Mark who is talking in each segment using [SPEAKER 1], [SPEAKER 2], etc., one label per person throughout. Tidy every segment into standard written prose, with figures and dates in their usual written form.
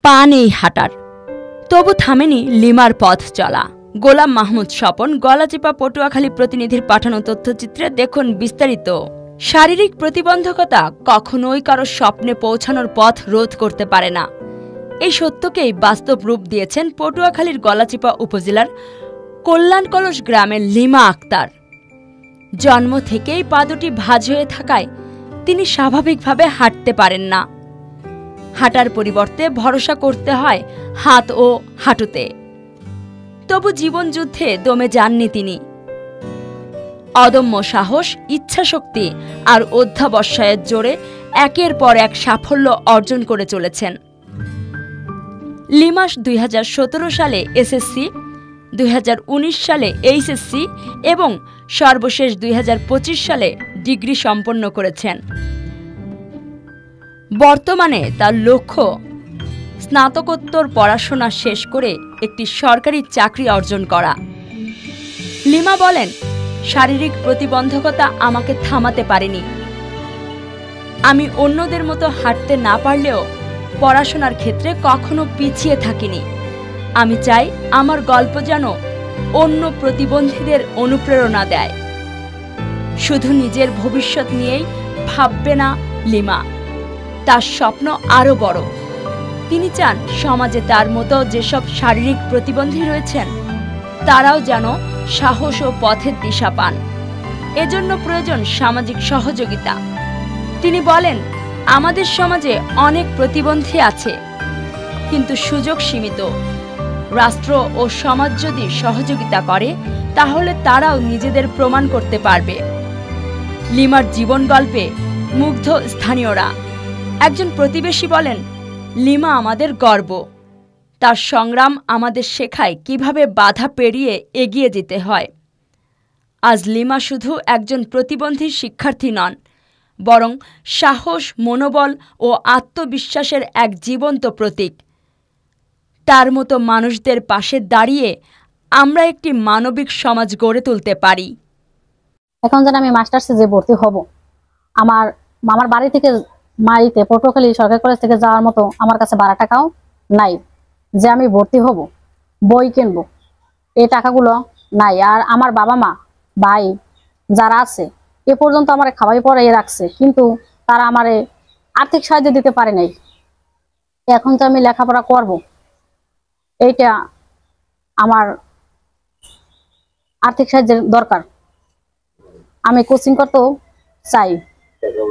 [SPEAKER 1] পা নেই হাঁটার, তবু থামেনি লিমার পথ চলা। গোলাম মাহমুদ স্বপন, গলাচিপা, পটুয়াখালী প্রতিনিধির পাঠানো তথ্যচিত্রে দেখুন বিস্তারিত। শারীরিক প্রতিবন্ধকতা কখনোই কারো স্বপ্নে পৌঁছানোর পথ রোধ করতে পারে না। এই সত্যকেই বাস্তব রূপ দিয়েছেন পটুয়াখালীর গলাচিপা উপজেলার কল্যাণকলস গ্রামের লিমা আক্তার। জন্ম থেকেই পা দুটি ভাঁজ হয়ে থাকায় তিনি স্বাভাবিকভাবে হাঁটতে পারেন না। হাঁটার পরিবর্তে ভরসা করতে হয় হাত ও হাঁটুতে। তবু জীবনযুদ্ধে দমে যাননি তিনি। অদম্য সাহস, ইচ্ছাশক্তি আর অধ্যাবসায়ের জোরে একের পর এক সাফল্য অর্জন করে চলেছেন। লিমা 2017 সালে এসএসসি, 2019 সালে এইচএসসি এবং সর্বশেষ 2025 সালে ডিগ্রি সম্পন্ন করেছেন। বর্তমানে তার লক্ষ্য স্নাতকোত্তর পড়াশোনা শেষ করে একটি সরকারি চাকরি অর্জন করা। লিমা বলেন, শারীরিক প্রতিবন্ধকতা আমাকে থামাতে পারেনি। আমি অন্যদের মতো হাঁটতে না পারলেও পড়াশোনার ক্ষেত্রে কখনো পিছিয়ে থাকিনি। আমি চাই আমার গল্প যেন অন্য প্রতিবন্ধীদের অনুপ্রেরণা দেয়। শুধু নিজের ভবিষ্যৎ নিয়েই ভাববে না লিমা, তার স্বপ্ন আরও বড়। তিনি চান সমাজে তার মতো যেসব শারীরিক প্রতিবন্ধী রয়েছেন তারাও যেন সাহস ও পথের দিশা পান। এজন্য প্রয়োজন সামাজিক সহযোগিতা। তিনি বলেন, আমাদের সমাজে অনেক প্রতিবন্ধী আছে, কিন্তু সুযোগ সীমিত। রাষ্ট্র ও সমাজ যদি সহযোগিতা করে তাহলে তারাও নিজেদের প্রমাণ করতে পারবে। লিমার জীবন গল্পে মুগ্ধ স্থানীয়রা। একজন প্রতিবেশী বলেন, লিমা আমাদের গর্ব। তার সংগ্রাম আমাদের শেখায় কিভাবে বাধা পেরিয়ে এগিয়ে যেতে হয়। আজ লিমা শুধু একজন প্রতিবন্ধী শিক্ষার্থী নন, বরং সাহস, মনোবল ও আত্মবিশ্বাসের এক জীবন্ত প্রতীক। তার মতো মানুষদের পাশে দাঁড়িয়ে আমরা একটি মানবিক সমাজ গড়ে তুলতে পারি।
[SPEAKER 2] এখন যেন আমি মাস্টার্সে যে ভর্তি হব, আমার বাড়ি থেকে মাইতে পটুয়াখালী সরকারি কলেজ থেকে যাওয়ার মতো আমার কাছে ভাড়া টাকাও নাই যে আমি ভর্তি হব, বই কিনবো, এই টাকাগুলো নাই। আর আমার বাবা মা ভাই যারা আছে এ পর্যন্ত আমার খাওয়াই পড়াই রাখছে, কিন্তু তারা আমারে আর্থিক সাহায্য দিতে পারে নাই। এখন তো আমি লেখাপড়া করব, এইটা আমার আর্থিক সাহায্যের দরকার। আমি কোচিং করতেও চাই,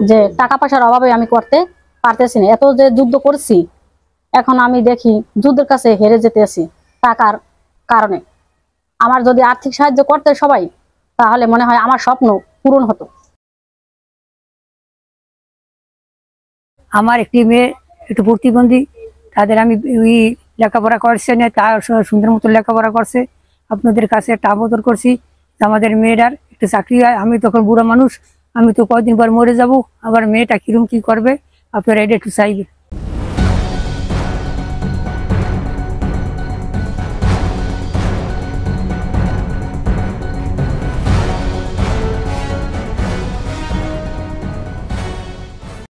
[SPEAKER 2] যে টাকা পয়সার অভাবে আমি করতে পারতেছি না। এত যে যুদ্ধ করছি, এখন আমি দেখি যুদ্ধের কাছে হেরে যেতেছি টাকার কারণে। আমার যদি আর্থিক সাহায্য করতে সবাই, তাহলে মনে হয় আমার স্বপ্ন পূরণ হতো।
[SPEAKER 3] আমার একটি মেয়ে একটু প্রতিবন্ধী, তাদের আমি লেখাপড়া করছে না, তা সুন্দর মতো লেখাপড়া করছে। আপনাদের কাছে একটা আবেদন করছি, আমাদের মেয়েটার একটু চাকরি হয়। আমি তখন বুড়া মানুষ, আমি তো কয়েকদিন পর মরে যাব, আবার মেয়েটা কিরম কি করবে, আপনারা এটা একটু চাইবে।